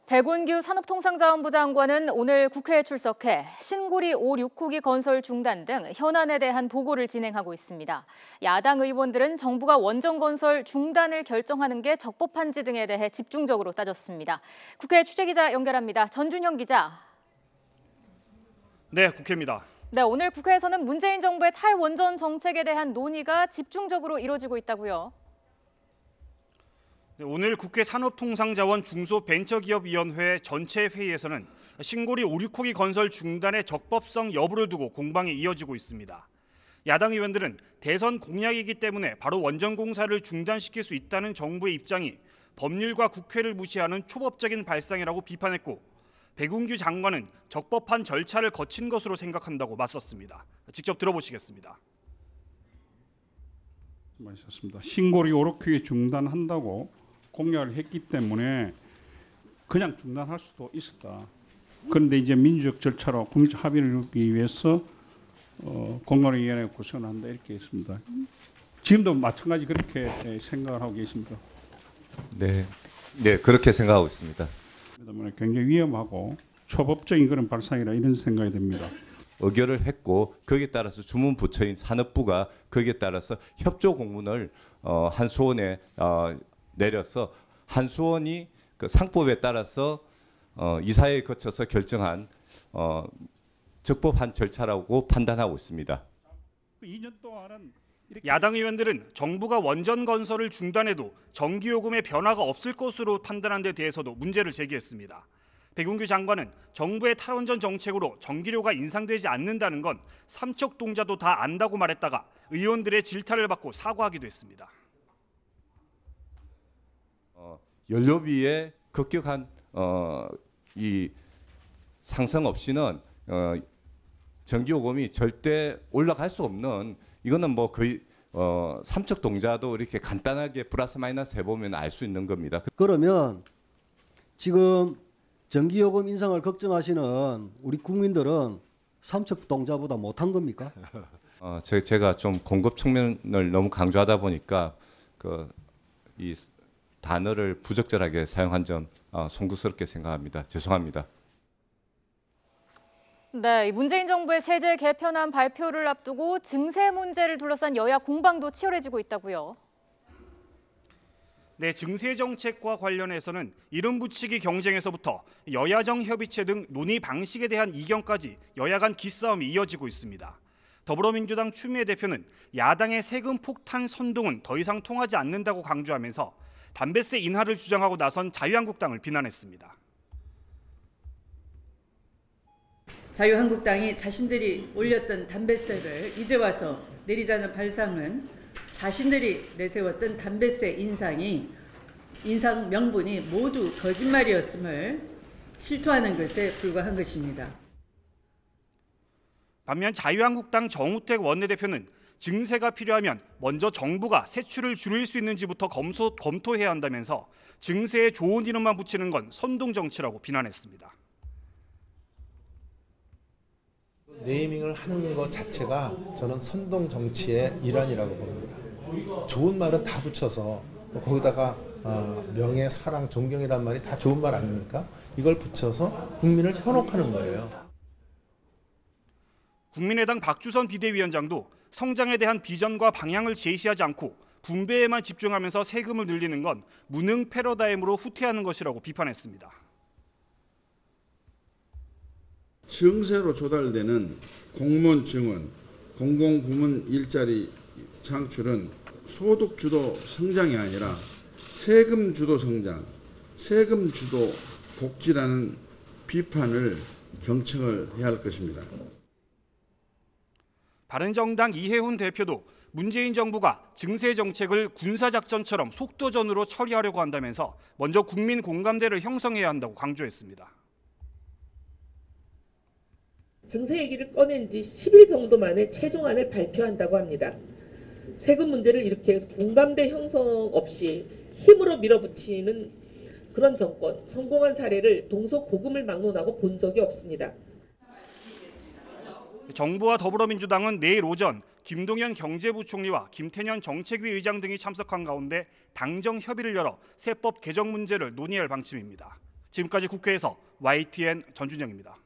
백운규 산업통상자원부 장관은 오늘 국회에 출석해 신고리 5, 6호기 건설 중단 등 현안에 대한 보고를 진행하고 있습니다. 야당 의원들은 정부가 원전 건설 중단을 결정하는 게 적법한지 등에 대해 집중적으로 따졌습니다. 국회 취재기자 연결합니다. 전준형 기자. 네, 국회입니다. 네, 오늘 국회에서는 문재인 정부의 탈원전 정책에 대한 논의가 집중적으로 이루어지고 있다고요. 오늘 국회 산업통상자원 중소벤처기업위원회 전체 회의에서는 신고리 5, 6호기 건설 중단의 적법성 여부를 두고 공방이 이어지고 있습니다. 야당 의원들은 대선 공약이기 때문에 바로 원전 공사를 중단시킬 수 있다는 정부의 입장이 법률과 국회를 무시하는 초법적인 발상이라고 비판했고, 백운규 장관은 적법한 절차를 거친 것으로 생각한다고 맞섰습니다. 직접 들어보시겠습니다. 말씀하셨습니다. 신고리 5, 6호기 중단한다고 공약을 했기 때문에 그냥 중단할 수도 있었다. 그런데 이제 민주적 절차로 국민적 합의를 이루기 위해서 공론위원회 구성을 한다 이렇게 했습니다. 지금도 마찬가지 그렇게 생각을 하고 계십니까? 네, 그렇게 생각하고 있습니다. 때문에 굉장히 위험하고 초법적인 그런 발상이라 이런 생각이 듭니다. 의결을 했고 거기에 따라서 주문 부처인 산업부가 거기에 따라서 협조 공문을 한수원에 내려서 한수원이 그 상법에 따라서 이사회에 거쳐서 결정한 적법한 절차라고 판단하고 있습니다. 2년 동안은 야당 의원들은 정부가 원전 건설을 중단해도 전기요금에 변화가 없을 것으로 판단한 데 대해서도 문제를 제기했습니다. 백운규 장관은 정부의 탈원전 정책으로 전기료가 인상되지 않는다는 건 삼척동자도 다 안다고 말했다가 의원들의 질타를 받고 사과하기도 했습니다. 연료비의 급격한 이 상승 없이는 전기요금이 절대 올라갈 수 없는, 이거는 뭐 거의 삼척동자도 이렇게 간단하게 플러스 마이너스 해보면 알 수 있는 겁니다. 그러면 지금 전기요금 인상을 걱정하시는 우리 국민들은 삼척동자보다 못한 겁니까? 제가 좀 공급 측면을 너무 강조하다 보니까 이 단어를 부적절하게 사용한 점 송구스럽게 생각합니다. 죄송합니다. 네, 문재인 정부의 세제 개편안 발표를 앞두고 증세 문제를 둘러싼 여야 공방도 치열해지고 있다고요. 네, 증세 정책과 관련해서는 이름 붙이기 경쟁에서부터 여야정 협의체 등 논의 방식에 대한 이견까지 여야 간 기싸움이 이어지고 있습니다. 더불어민주당 추미애 대표는 야당의 세금 폭탄 선동은 더 이상 통하지 않는다고 강조하면서 담배세 인하를 주장하고 나선 자유한국당을 비난했습니다. 자유한국당이 자신들이 올렸던 담배세를 이제 와서 내리자는 발상은 자신들이 내세웠던 담배세 인상 명분이 모두 거짓말이었음을 실토하는 것에 불과한 것입니다. 반면 자유한국당 정우택 원내대표는 증세가 필요하면 먼저 정부가 세출을 줄일 수 있는지부터 검토해야 한다면서 증세에 좋은 이름만 붙이는 건 선동 정치라고 비난했습니다. 네이밍을 하는 것 자체가 저는 선동 정치의 일환이라고 봅니다. 좋은 말은 다 붙여서 거기다가 명예, 사랑, 존경이란 말이 다 좋은 말 아닙니까? 이걸 붙여서 국민을 현혹하는 거예요. 국민의당 박주선 비대위원장도 성장에 대한 비전과 방향을 제시하지 않고 분배에만 집중하면서 세금을 늘리는 건 무능 패러다임으로 후퇴하는 것이라고 비판했습니다. 증세로 조달되는 공무원 증원, 공공부문 일자리 창출은 소득 주도 성장이 아니라 세금 주도 성장, 세금 주도 복지라는 비판을 경청을 해야 할 것입니다. 바른정당 이해훈 대표도 문재인 정부가 증세 정책을 군사작전처럼 속도전으로 처리하려고 한다면서 먼저 국민 공감대를 형성해야 한다고 강조했습니다. 증세 얘기를 꺼낸 지 10일 정도 만에 최종안을 발표한다고 합니다. 세금 문제를 이렇게 공감대 형성 없이 힘으로 밀어붙이는 그런 정권, 성공한 사례를 동서고금을 막론하고 본 적이 없습니다. 정부와 더불어민주당은 내일 오전 김동연 경제부총리와 김태년 정책위 의장 등이 참석한 가운데 당정 협의를 열어 세법 개정 문제를 논의할 방침입니다. 지금까지 국회에서 YTN 전준영입니다.